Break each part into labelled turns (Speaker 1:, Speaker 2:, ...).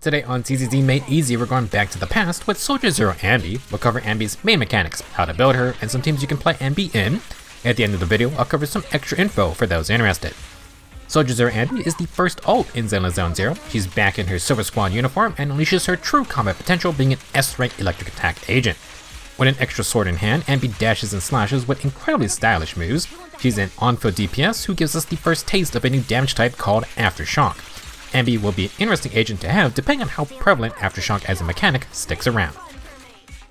Speaker 1: Today on ZZZ Made Easy, we're going back to the past with zzzero Anby. We'll cover Anby's main mechanics, how to build her, and some teams you can play Anby in. At the end of the video, I'll cover some extra info for those interested. zzzero Anby is the first ult in Zenless Zone Zero. She's back in her Silver Squad uniform and unleashes her true combat potential being an S-rank electric attack agent. With an extra sword in hand, Anby dashes and slashes with incredibly stylish moves. She's an on-field DPS who gives us the first taste of a new damage type called Aftershock. Anby will be an interesting agent to have depending on how prevalent Aftershock as a mechanic sticks around.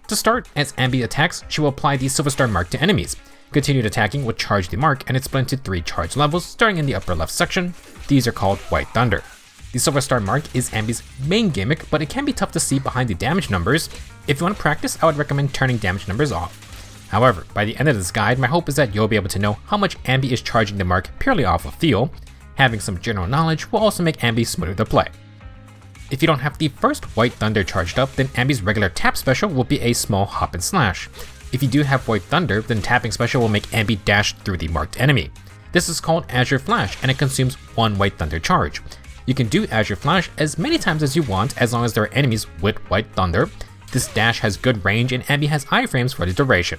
Speaker 1: To start, as Anby attacks, she will apply the Silver Star mark to enemies. Continued attacking will charge the mark and it's split into 3 charge levels starting in the upper left section. These are called White Thunder. The Silver Star mark is Anby's main gimmick, but it can be tough to see behind the damage numbers. If you want to practice, I would recommend turning damage numbers off. However, by the end of this guide, my hope is that you'll be able to know how much Anby is charging the mark purely off of feel. Having some general knowledge will also make Anby smoother to play. If you don't have the first White Thunder charged up, then Anby's regular tap special will be a small hop and slash. If you do have White Thunder, then tapping special will make Anby dash through the marked enemy. This is called Azure Flash and it consumes 1 White Thunder charge. You can do Azure Flash as many times as you want as long as there are enemies with White Thunder. This dash has good range and Anby has iframes for the duration.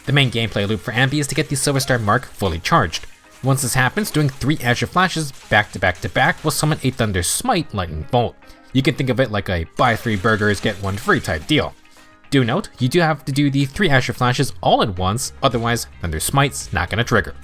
Speaker 1: The main gameplay loop for Anby is to get the Silver Star mark fully charged. Once this happens, doing 3 Azure Flashes back to back will summon a Thunder Smite Lightning Bolt. You can think of it like a buy 3 burgers get 1 free type deal. Do note, you do have to do the 3 Azure Flashes all at once, otherwise Thunder Smite's not gonna trigger.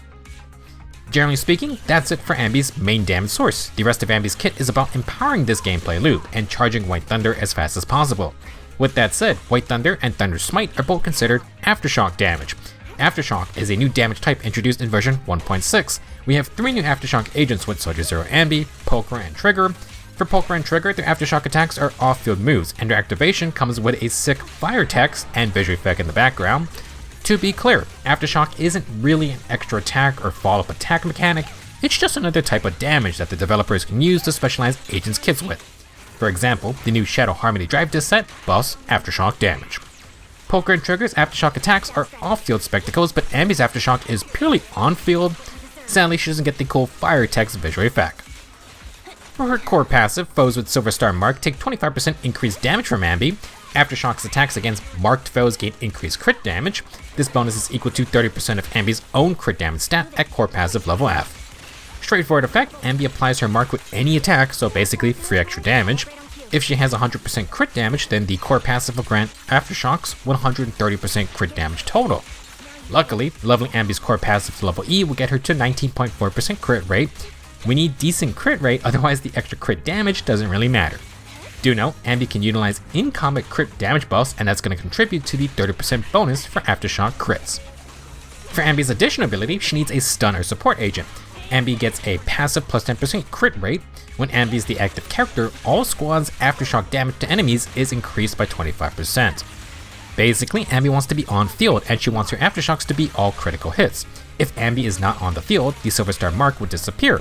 Speaker 1: Generally speaking, that's it for Anby's main damage source. The rest of Anby's kit is about empowering this gameplay loop and charging White Thunder as fast as possible. With that said, White Thunder and Thunder Smite are both considered Aftershock damage. Aftershock is a new damage type introduced in version 1.6. We have 3 new Aftershock agents with zzzero Anby, Poker, and Trigger. For Poker and Trigger, their Aftershock attacks are off-field moves, and their activation comes with a sick fire text and visual effect in the background. To be clear, Aftershock isn't really an extra attack or follow-up attack mechanic, it's just another type of damage that the developers can use to specialize agents' kits with. For example, the new Shadow Harmony Drive disc set buffs Aftershock damage. Poker and Trigger's Aftershock attacks are off-field spectacles, but Anby's Aftershock is purely on-field. Sadly, she doesn't get the cool fire text visual effect. For her core passive, foes with Silver Star mark take 25% increased damage from Anby. Aftershock's attacks against marked foes gain increased crit damage. This bonus is equal to 30% of Anby's own crit damage stat at core passive level F. Straightforward effect, Anby applies her mark with any attack, so basically free extra damage. If she has 100% crit damage, then the core passive will grant Aftershocks 130% crit damage total. Luckily, leveling Anby's core passive to level E will get her to 19.4% crit rate. We need decent crit rate, otherwise the extra crit damage doesn't really matter. Do note, Anby can utilize in-combat crit damage buffs, and that's going to contribute to the 30% bonus for Aftershock crits. For Anby's additional ability, she needs a stun or support agent. Anby gets a passive plus 10% crit rate. When Anby is the active character, all squads' Aftershock damage to enemies is increased by 25%. Basically, Anby wants to be on field and she wants her Aftershocks to be all critical hits. If Anby is not on the field, the Silver Star mark would disappear.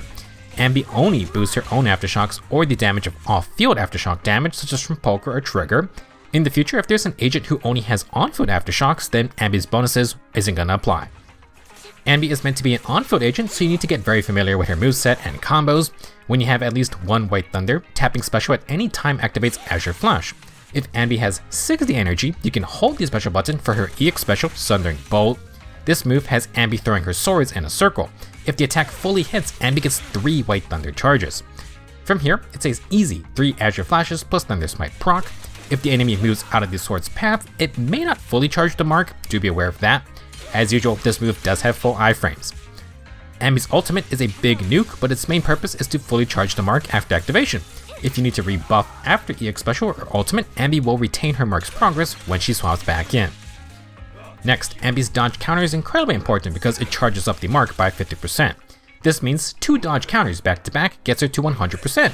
Speaker 1: Anby only boosts her own Aftershocks or the damage of off-field Aftershock damage such as from Poker or Trigger. In the future, if there's an agent who only has on-field Aftershocks, then Anby's bonuses isn't gonna apply. Anby is meant to be an on-field agent, so you need to get very familiar with her moveset and combos. When you have at least 1 White Thunder, tapping special at any time activates Azure Flash. If Anby has 60 energy, you can hold the special button for her EX special, Sundering Bolt. This move has Anby throwing her swords in a circle. If the attack fully hits, Anby gets 3 White Thunder charges. From here, it says easy 3 Azure Flashes plus Thunder Smite proc. If the enemy moves out of the sword's path, it may not fully charge the mark, do be aware of that. As usual, this move does have full iframes. Anby's ultimate is a big nuke, but its main purpose is to fully charge the mark after activation. If you need to rebuff after EX special or ultimate, Anby will retain her mark's progress when she swaps back in. Next, Anby's dodge counter is incredibly important because it charges up the mark by 50%. This means 2 dodge counters back to back gets her to 100%.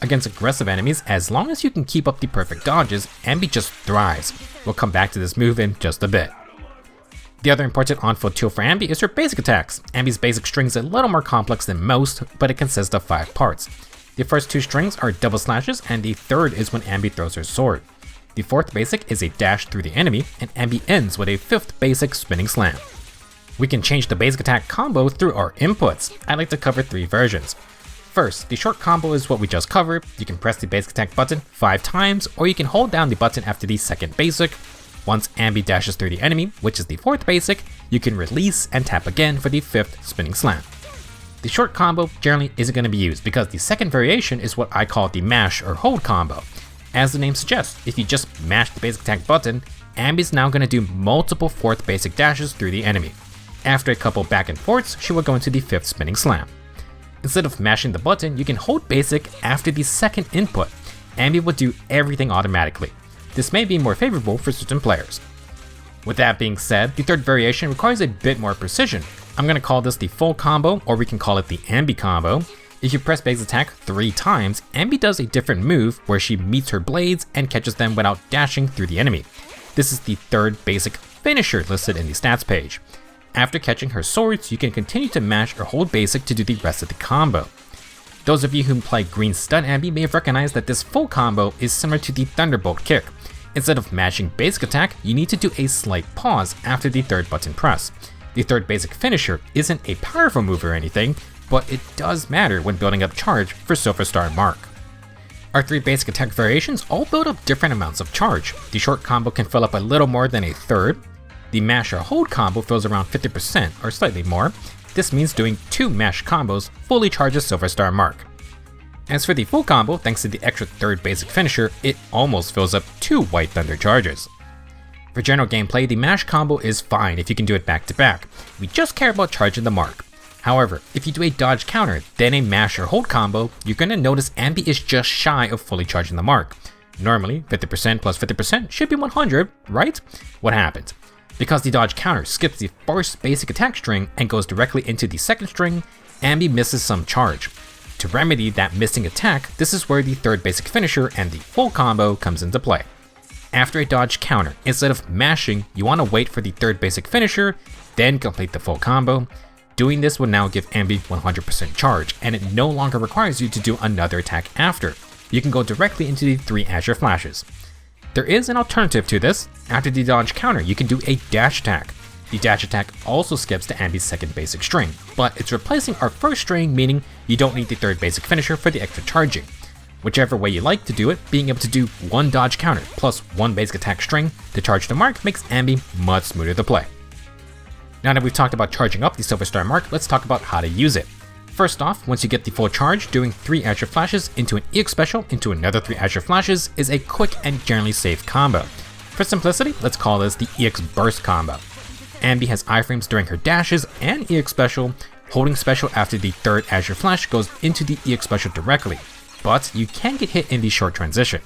Speaker 1: Against aggressive enemies, as long as you can keep up the perfect dodges, Anby just thrives. We'll come back to this move in just a bit. The other important on-field tool for Anby is her basic attacks. Anby's basic string is a little more complex than most, but it consists of 5 parts. The first 2 strings are double slashes, and the third is when Anby throws her sword. The 4th basic is a dash through the enemy, and Anby ends with a 5th basic spinning slam. We can change the basic attack combo through our inputs. I like to cover 3 versions. First, the short combo is what we just covered. You can press the basic attack button 5 times, or you can hold down the button after the second basic. Once Anby dashes through the enemy, which is the 4th basic, you can release and tap again for the 5th spinning slam. The short combo generally isn't going to be used because the second variation is what I call the mash or hold combo. As the name suggests, if you just mash the basic attack button, Anby is now going to do multiple 4th basic dashes through the enemy. After a couple back and forths, she will go into the 5th spinning slam. Instead of mashing the button, you can hold basic after the second input. Anby will do everything automatically. This may be more favorable for certain players. With that being said, the third variation requires a bit more precision. I'm going to call this the full combo, or we can call it the Anby combo. If you press basic attack 3 times, Anby does a different move where she meets her blades and catches them without dashing through the enemy. This is the 3rd basic finisher listed in the stats page. After catching her swords, you can continue to mash or hold basic to do the rest of the combo. Those of you who play green stun Anby may have recognized that this full combo is similar to the Thunderbolt kick. Instead of mashing basic attack, you need to do a slight pause after the 3rd button press. The 3rd basic finisher isn't a powerful move or anything, but it does matter when building up charge for Silver Star Mark. Our 3 basic attack variations all build up different amounts of charge. The short combo can fill up a little more than a third. The mash or hold combo fills around 50% or slightly more. This means doing 2 mash combos fully charges Silver Star Mark. As for the full combo, thanks to the extra 3rd basic finisher, it almost fills up 2 White Thunder charges. For general gameplay, the mash combo is fine if you can do it back to back. We just care about charging the mark. However, if you do a dodge counter, then a mash or hold combo, you're going to notice Anby is just shy of fully charging the mark. Normally, 50% plus 50% should be 100, right? What happened? Because the dodge counter skips the 1st basic attack string and goes directly into the 2nd string, Anby misses some charge. To remedy that missing attack, this is where the 3rd basic finisher and the full combo comes into play. After a dodge counter, instead of mashing, you want to wait for the 3rd basic finisher, then complete the full combo. Doing this will now give Anby 100% charge, and it no longer requires you to do another attack after. You can go directly into the 3 Azure flashes. There is an alternative to this. After the dodge counter, you can do a dash attack. The dash attack also skips to Anby's 2nd basic string, but it's replacing our 1st string, meaning you don't need the 3rd basic finisher for the extra charging. Whichever way you like to do it, being able to do 1 dodge counter plus 1 basic attack string to charge the mark makes Anby much smoother to play. Now that we've talked about charging up the Silver Star Mark, let's talk about how to use it. First off, once you get the full charge, doing 3 Azure flashes into an EX special into another 3 Azure flashes is a quick and generally safe combo. For simplicity, let's call this the EX burst combo. Anby has iframes during her dashes and EX special. Holding special after the 3rd Azure flash goes into the EX special directly, but you can get hit in the short transition.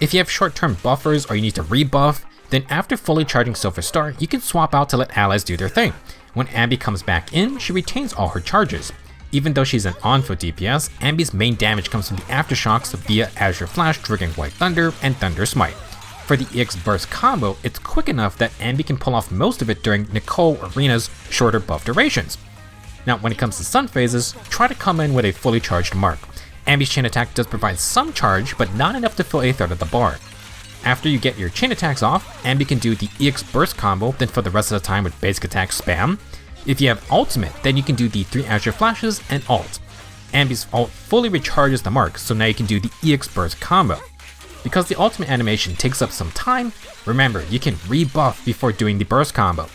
Speaker 1: If you have short-term buffers or you need to rebuff, then after fully charging Silver Star, you can swap out to let allies do their thing. When Anby comes back in, she retains all her charges. Even though she's an on-foot DPS, Anby's main damage comes from the Aftershocks via Azure Flash triggering White Thunder and Thunder Smite. For the EX Burst combo, it's quick enough that Anby can pull off most of it during Nicole Arena's shorter buff durations. Now when it comes to stun phases, try to come in with a fully charged mark. Anby's chain attack does provide some charge, but not enough to fill a third of the bar. After you get your chain attacks off, Anby can do the EX Burst combo, then fill the rest of the time with basic attack spam. If you have ultimate, then you can do the 3 Azure flashes and ult. Anby's ult fully recharges the mark, so now you can do the EX Burst combo. Because the ultimate animation takes up some time, remember you can rebuff before doing the burst combo.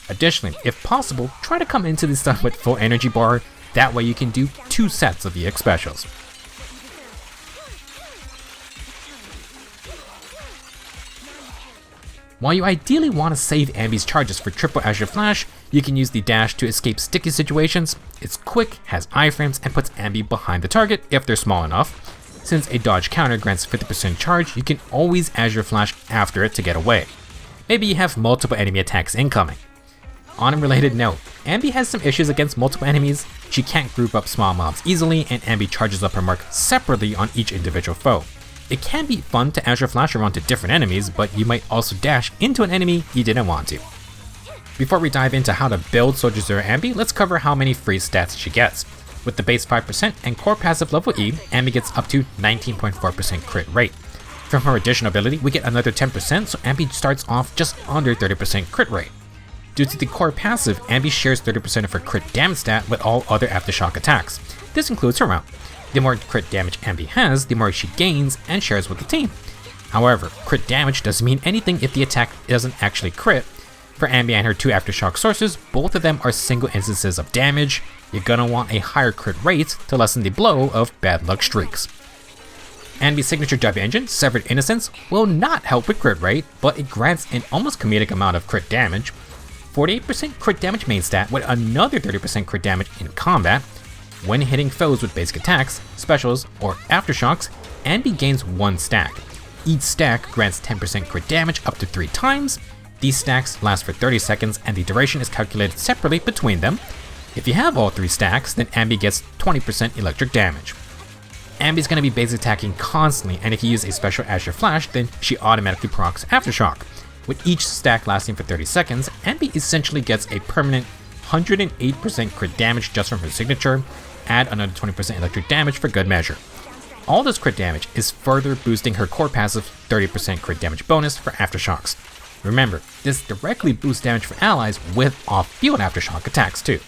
Speaker 1: Additionally, if possible, try to come into this stun with full energy bar, that way you can do 2 sets of EX specials. While you ideally want to save Anby's charges for triple Azure Flash, you can use the dash to escape sticky situations. It's quick, has iframes, and puts Anby behind the target if they're small enough. Since a dodge counter grants 50% charge, you can always Azure Flash after it to get away. Maybe you have multiple enemy attacks incoming. On a related note, Anby has some issues against multiple enemies. She can't group up small mobs easily, and Anby charges up her mark separately on each individual foe. It can be fun to Azure Flash around to different enemies, but you might also dash into an enemy you didn't want to. Before we dive into how to build zzzero Anby, let's cover how many free stats she gets. With the base 5% and core passive level E, Anby gets up to 19.4% crit rate. From her additional ability, we get another 10%, so Anby starts off just under 30% crit rate. Due to the core passive, Anby shares 30% of her crit damage stat with all other Aftershock attacks. This includes her own. The more crit damage Anby has, the more she gains and shares with the team. However, crit damage doesn't mean anything if the attack doesn't actually crit. For Anby and her 2 Aftershock sources, both of them are single instances of damage. You're gonna want a higher crit rate to lessen the blow of bad luck streaks. Anby's signature W engine, Severed Innocence, will not help with crit rate, but it grants an almost comedic amount of crit damage. 48% crit damage main stat with another 30% crit damage in combat. When hitting foes with basic attacks, specials, or aftershocks, Anby gains 1 stack. Each stack grants 10% crit damage up to 3 times. These stacks last for 30 seconds and the duration is calculated separately between them. If you have all 3 stacks, then Anby gets 20% electric damage. Anby's going to be base attacking constantly, and if you use a special Azure Flash, then she automatically procs Aftershock. With each stack lasting for 30 seconds, Anby essentially gets a permanent 108% crit damage just from her signature, add another 20% electric damage for good measure. All this crit damage is further boosting her core passive 30% crit damage bonus for Aftershocks. Remember, this directly boosts damage for allies with off-field Aftershock attacks too.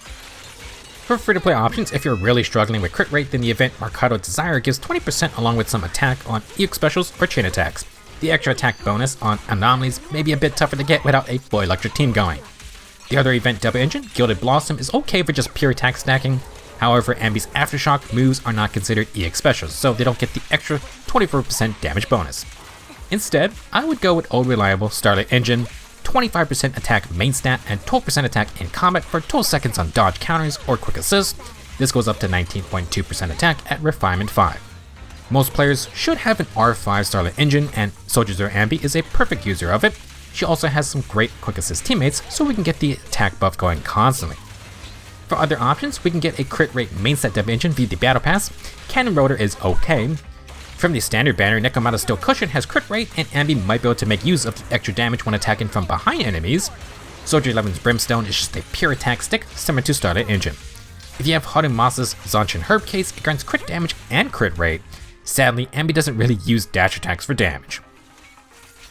Speaker 1: For free-to-play options, if you're really struggling with crit rate, then the event Mercado Desire gives 20% along with some attack on EOC specials or chain attacks. The extra attack bonus on anomalies may be a bit tougher to get without a full electric team going. The other event W engine, Gilded Blossom, is okay for just pure attack stacking. However, Anby's Aftershock moves are not considered EX specials, so they don't get the extra 24% damage bonus. Instead, I would go with Old Reliable Starlight Engine, 25% attack main stat and 12% attack in combat for 12 seconds on dodge counters or quick assist. This goes up to 19.2% attack at Refinement 5. Most players should have an R5 Starlight Engine, and zzzero Anby is a perfect user of it. She also has some great quick assist teammates, so we can get the attack buff going constantly. For other options, we can get a crit rate main set W engine via the Battle Pass. Cannon Rotor is okay. From the standard banner, Nekomata Steel Cushion has crit rate, and Anby might be able to make use of the extra damage when attacking from behind enemies. Soldier 11's Brimstone is just a pure attack stick, similar to Starlight Engine. If you have Harumasa's Zanchin Herb Case, it grants crit damage and crit rate. Sadly, Anby doesn't really use dash attacks for damage.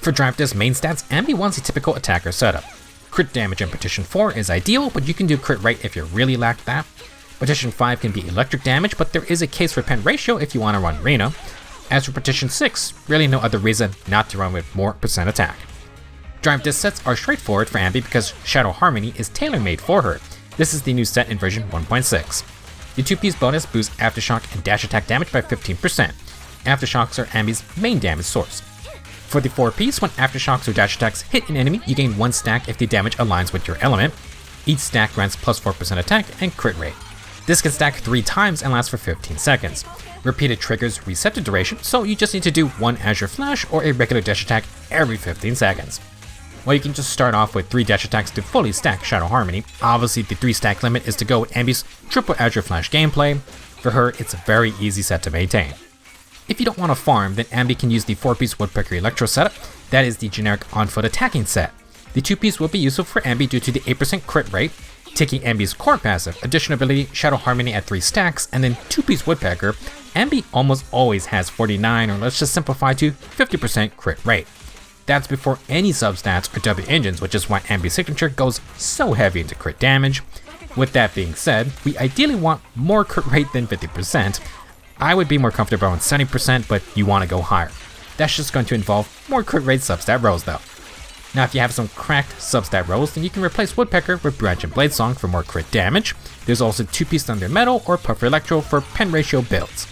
Speaker 1: For Drive Disc main stats, Anby wants a typical attacker setup. Crit damage in Partition 4 is ideal, but you can do crit rate if you really lack that. Partition 5 can be electric damage, but there is a case for pen ratio if you want to run Rena. As for Partition 6, really no other reason not to run with more % attack. Drive Disc sets are straightforward for Anby because Shadow Harmony is tailor-made for her. This is the new set in version 1.6. The 2-piece bonus boosts Aftershock and dash attack damage by 15%. Aftershocks are Anby's main damage source. For the 4-piece, when Aftershocks or dash attacks hit an enemy, you gain 1 stack if the damage aligns with your element. Each stack grants plus 4% attack and crit rate. This can stack 3 times and lasts for 15 seconds. Repeated triggers reset the duration, so you just need to do 1 Azure Flash or a regular dash attack every 15 seconds. Well, you can just start off with 3 dash attacks to fully stack Shadow Harmony. Obviously, the 3 stack limit is to go with Anby's triple Azure Flash gameplay. For her, it's a very easy set to maintain. If you don't want to farm, then Anby can use the 4-piece Woodpecker Electro setup. That is the generic on-foot attacking set. The 2-piece will be useful for Anby due to the 8% crit rate, taking Anby's core passive, additional ability, Shadow Harmony at 3 stacks, and then 2-piece Woodpecker. Anby almost always has 49, or let's just simplify to 50% crit rate. That's before any substats or W engines, which is why Anby's signature goes so heavy into crit damage. With that being said, we ideally want more crit rate than 50%. I would be more comfortable on 70%, but you want to go higher. That's just going to involve more crit rate substat rolls though. Now if you have some cracked substat rolls, then you can replace Woodpecker with Branch and Blade Song for more crit damage. There's also 2-piece Thunder Metal or Puffer Electro for pen ratio builds.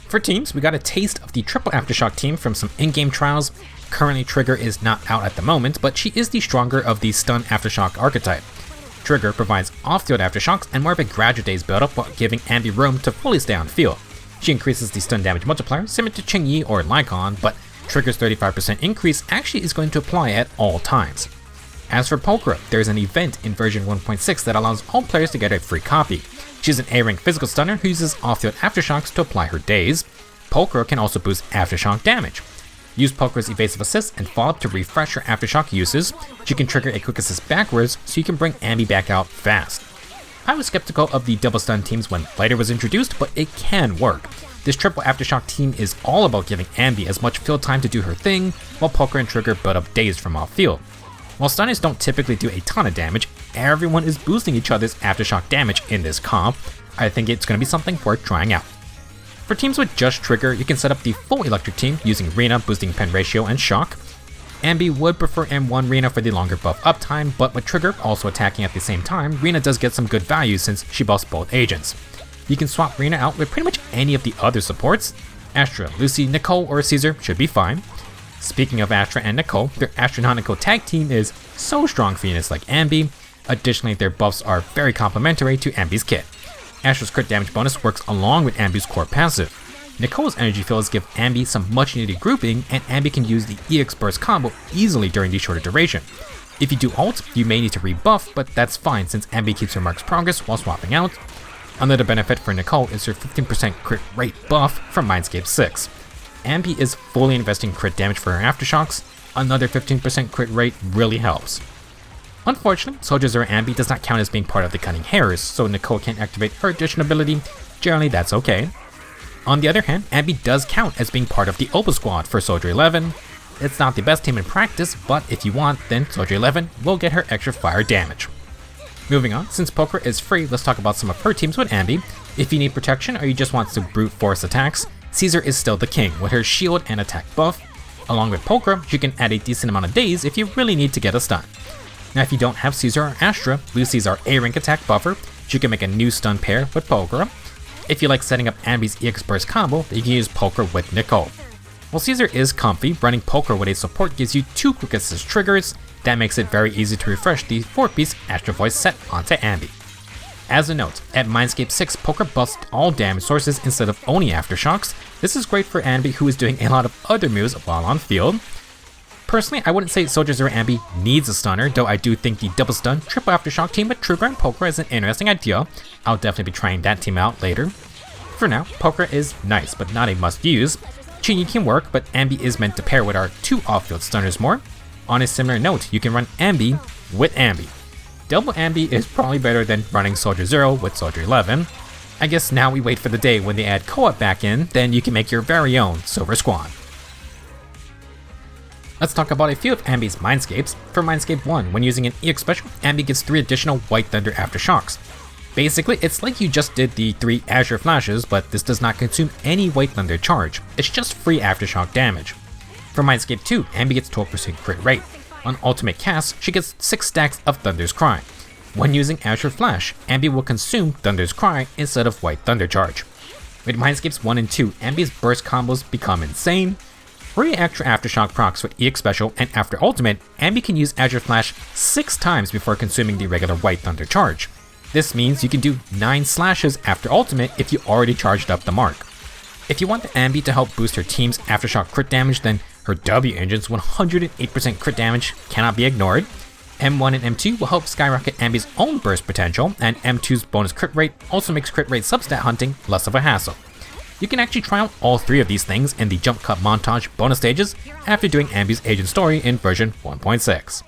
Speaker 1: For teams, we got a taste of the triple Aftershock team from some in-game trials. Currently Trigger is not out at the moment, but she is the stronger of the stun Aftershock archetype. Trigger provides off-field Aftershocks and more of a gradual days build-up while giving Anby room to fully stay on field. She increases the stun damage multiplier similar to Ching-Yi or Lycon, but Trigger's 35% increase actually is going to apply at all times. As for Polkra, there is an event in version 1.6 that allows all players to get a free copy. She's an A-rank physical stunner who uses off-field Aftershocks to apply her days. Polkra can also boost Aftershock damage. Use Polkra's evasive assist and follow up to refresh her Aftershock uses. She can trigger a quick assist backwards so you can bring Anby back out fast. I was skeptical of the double stun teams when Fighter was introduced, but it can work. This triple Aftershock team is all about giving Anby as much field time to do her thing, while Polkra and Trigger build up days from off field. While stunners don't typically do a ton of damage, everyone is boosting each other's Aftershock damage in this comp. I think it's going to be something worth trying out. For teams with just Trigger, you can set up the full electric team using Rena boosting pen ratio and shock. Anby would prefer M1 Rena for the longer buff uptime, but with Trigger also attacking at the same time, Rena does get some good value since she buffs both agents. You can swap Rena out with pretty much any of the other supports. Astra, Lucy, Nicole, or Caesar should be fine. Speaking of Astra and Nicole, their astronautical tag team is so strong for units like Anby. Additionally, their buffs are very complementary to Anby's kit. Astra's crit damage bonus works along with Anby's core passive. Nicole's energy fills give Anby some much needed grouping, and Anby can use the EX burst combo easily during the shorter duration. If you do ult, you may need to rebuff, but that's fine since Anby keeps her mark's progress while swapping out. Another benefit for Nicole is her 15% crit rate buff from Mindscape 6. Anby is fully investing crit damage for her Aftershocks. Another 15% crit rate really helps. Unfortunately, zzzero Anby does not count as being part of the Cunning Hares, so Nicole can't activate her addition ability. Generally, that's okay. On the other hand, Anby does count as being part of the Opa squad for zzzero 11. It's not the best team in practice, but if you want, then zzzero 11 will get her extra fire damage. Moving on, since Poker is free, let's talk about some of her teams with Anby. If you need protection or you just want to brute force attacks, Caesar is still the king with her shield and attack buff. Along with Poker, she can add a decent amount of days if you really need to get a stun. Now if you don't have Caesar or Astra, Lucy's our A-rank attack buffer. She can make a new stun pair with Poker. If you like setting up Anby's EX burst combo, you can use Poker with Nicole. While Caesar is comfy, running Poker with a support gives you 2 quick assist triggers. That makes it very easy to refresh the 4-piece Astra Voice set onto Anby. As a note, at Mindscape 6, Poker buffs all damage sources instead of only Aftershocks. This is great for Anby, who is doing a lot of other moves while on field. Personally, I wouldn't say zzzero Anby needs a stunner, though I do think the double stun triple Aftershock team with Trigger and Poker is an interesting idea. I'll definitely be trying that team out later. For now, Poker is nice, but not a must use. Chingy can work, but Anby is meant to pair with our 2 off-field stunners more. On a similar note, you can run Anby with Anby. Double Anby is probably better than running zzzero with zzzero 11. I guess now we wait for the day when they add co-op back in, then you can make your very own Silver Squad. Let's talk about a few of Anby's Mindscapes. For Mindscape 1, when using an EX special, Anby gets 3 additional White Thunder Aftershocks. Basically, it's like you just did the 3 Azure flashes, but this does not consume any White Thunder charge. It's just free Aftershock damage. For Mindscape 2, Anby gets 12% crit rate. On ultimate cast, she gets 6 stacks of Thunder's Cry. When using Azure Flash, Anby will consume Thunder's Cry instead of White Thunder charge. With Mindscapes 1 and 2, Anby's burst combos become insane. 3 extra Aftershock procs with EX Special, and after Ultimate, Anby can use Azure Flash 6 times before consuming the regular White Thunder charge. This means you can do 9 slashes after Ultimate if you already charged up the mark. If you want the Anby to help boost her team's Aftershock crit damage, then her W engine's 108% crit damage cannot be ignored. M1 and M2 will help skyrocket Anby's own burst potential, and M2's bonus crit rate also makes crit rate substat hunting less of a hassle. You can actually try out all 3 of these things in the jump cut montage bonus stages after doing Anby's agent story in version 1.6.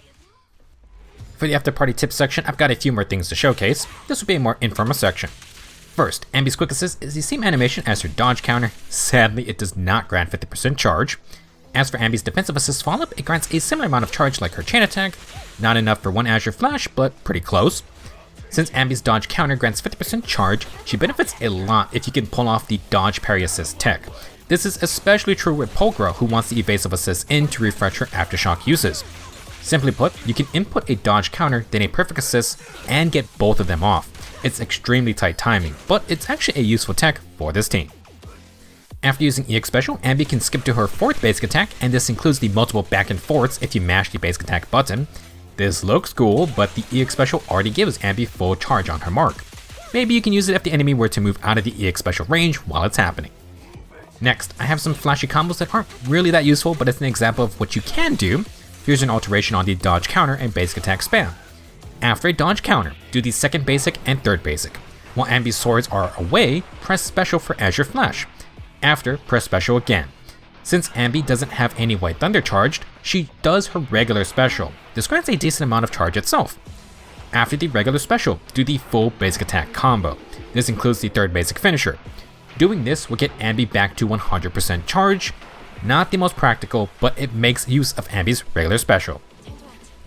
Speaker 1: For the after party tips section, I've got a few more things to showcase. This will be a more informal section. First, Anby's quick assist is the same animation as her dodge counter. Sadly, it does not grant 50% charge. As for Anby's defensive assist follow-up, it grants a similar amount of charge like her chain attack. Not enough for 1 Azure Flash, but pretty close. Since Anby's dodge counter grants 50% charge, she benefits a lot if you can pull off the dodge parry assist tech. This is especially true with Polgra, who wants the evasive assist in to refresh her Aftershock uses. Simply put, you can input a dodge counter, then a perfect assist, and get both of them off. It's extremely tight timing, but it's actually a useful tech for this team. After using EX Special, Anby can skip to her 4th basic attack, and this includes the multiple back and forths if you mash the basic attack button. This looks cool, but the EX Special already gives Anby full charge on her mark. Maybe you can use it if the enemy were to move out of the EX Special range while it's happening. Next, I have some flashy combos that aren't really that useful, but it's an example of what you can do. Here's an alteration on the dodge counter and basic attack spam. After a dodge counter, do the 2nd basic and 3rd basic. While Anby's swords are away, press special for Azure Flash. After, press special again. Since Anby doesn't have any White Thunder charged, she does her regular special. This grants a decent amount of charge itself. After the regular special, do the full basic attack combo. This includes the 3rd basic finisher. Doing this will get Anby back to 100% charge. Not the most practical, but it makes use of Anby's regular special.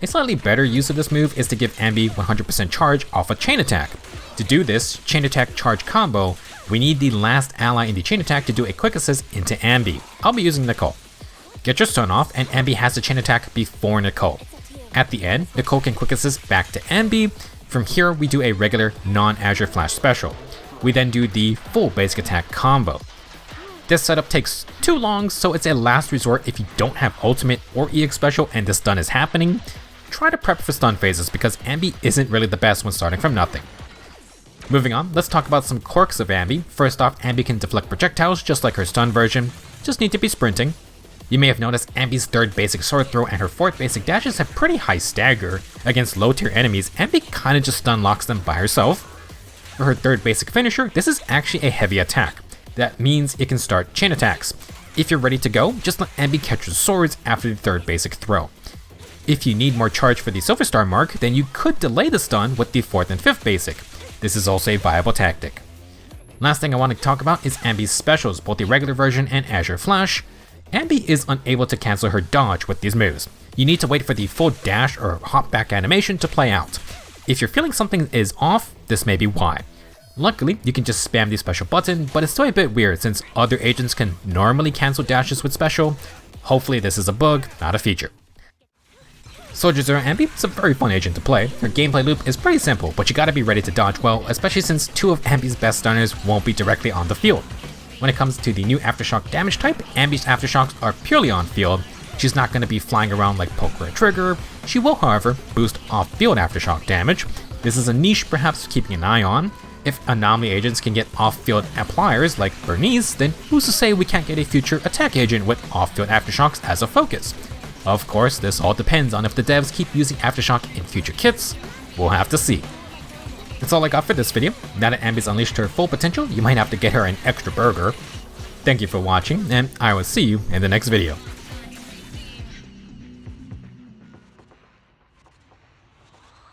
Speaker 1: A slightly better use of this move is to give Anby 100% charge off a chain attack. To do this chain attack charge combo, we need the last ally in the chain attack to do a quick assist into Anby. I'll be using Nicole. Get your stun off and Anby has the chain attack before Nicole. At the end, Nicole can quick assist back to Anby. From here, we do a regular non-Azure flash special. We then do the full basic attack combo. This setup takes too long, so it's a last resort if you don't have ultimate or EX special and the stun is happening. Try to prep for stun phases because Anby isn't really the best when starting from nothing. Moving on, let's talk about some quirks of Anby. First off, Anby can deflect projectiles just like her stun version, just need to be sprinting. You may have noticed Anby's 3rd basic sword throw and her 4th basic dashes have pretty high stagger. Against low tier enemies, Anby kinda just stun locks them by herself. For her 3rd basic finisher, this is actually a heavy attack. That means it can start chain attacks. If you're ready to go, just let Anby catch her swords after the 3rd basic throw. If you need more charge for the Silver Star mark, then you could delay the stun with the 4th and 5th basic. This is also a viable tactic. Last thing I want to talk about is Anby's specials, both the regular version and Azure Flash. Anby is unable to cancel her dodge with these moves. You need to wait for the full dash or hop back animation to play out. If you're feeling something is off, this may be why. Luckily, you can just spam the special button, but it's still a bit weird since other agents can normally cancel dashes with special. Hopefully this is a bug, not a feature. zzzero Anby is a very fun agent to play. Her gameplay loop is pretty simple, but you gotta be ready to dodge well, especially since 2 of Anby's best stunners won't be directly on the field. When it comes to the new Aftershock damage type, Anby's Aftershocks are purely on field. She's not gonna be flying around like Poker and Trigger. She will, however, boost off-field Aftershock damage. This is a niche perhaps keeping an eye on. If anomaly agents can get off-field appliers like Bernice, then who's to say we can't get a future attack agent with off-field Aftershocks as a focus? Of course, this all depends on if the devs keep using Aftershock in future kits. We'll have to see. That's all I got for this video. Now that Anby's unleashed her full potential, you might have to get her an extra burger. Thank you for watching, and I will see you in the next video.